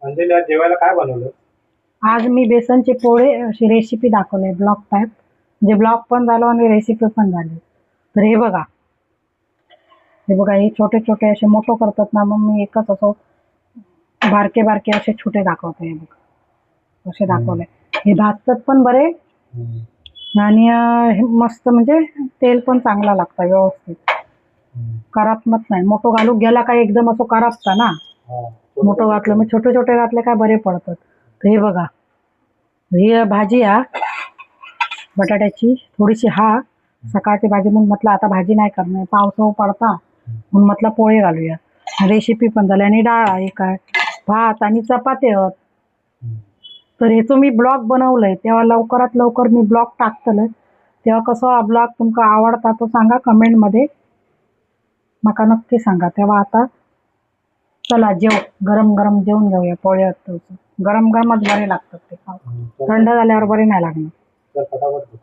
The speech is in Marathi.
अंजली आज जेवायला काय बनवलं? आज मी बेसनचे पोळे अशी रेसिपी दाखवले ब्लॉग टाईप, म्हणजे ब्लॉग पण झालं आणि रेसिपी पण झाली. तर हे बघा हे छोटे छोटे असे मोठं करतात ना, मग मी एकच असं बारके बारके असे छोटे दाखवते. हे बघा असे दाखवले. हे भाजतात पण बरे आणि हे मस्त, म्हणजे तेल पण चांगला लागतं व्यवस्थित, करपमत नाही. मोठं घालू गेला काय एकदम असं करपता ना, मोठं घातलं मग छोटे छोटे घातले काय बरे पडतात. तर हे बघा ही भाजी बटाट्याची थोडीशी सकाळची भाजी म्हणून म्हटलं आता भाजी नाही करणार, पावसाळा पडता म्हणून म्हटलं पोळे घालूया. रेसिपी पण झाली आणि डाळ आहे, काय भात आणि चपाती आहेत. तर ह्याचं मी ब्लॉग बनवलंय, तेव्हा लवकरात लवकर मी ब्लॉग टाकतलंय. तेव्हा कसं हा ब्लॉग तुमका आवडता तो सांगा कमेंटमध्ये, मका नक्की सांगा. तेव्हा आता चला गरम गरम जेवून घेऊया. पोळे गरम गरमच बरे लागतात ते खाऊ, थंड झाल्यावर बरे नाही लागणार. तर फटाफट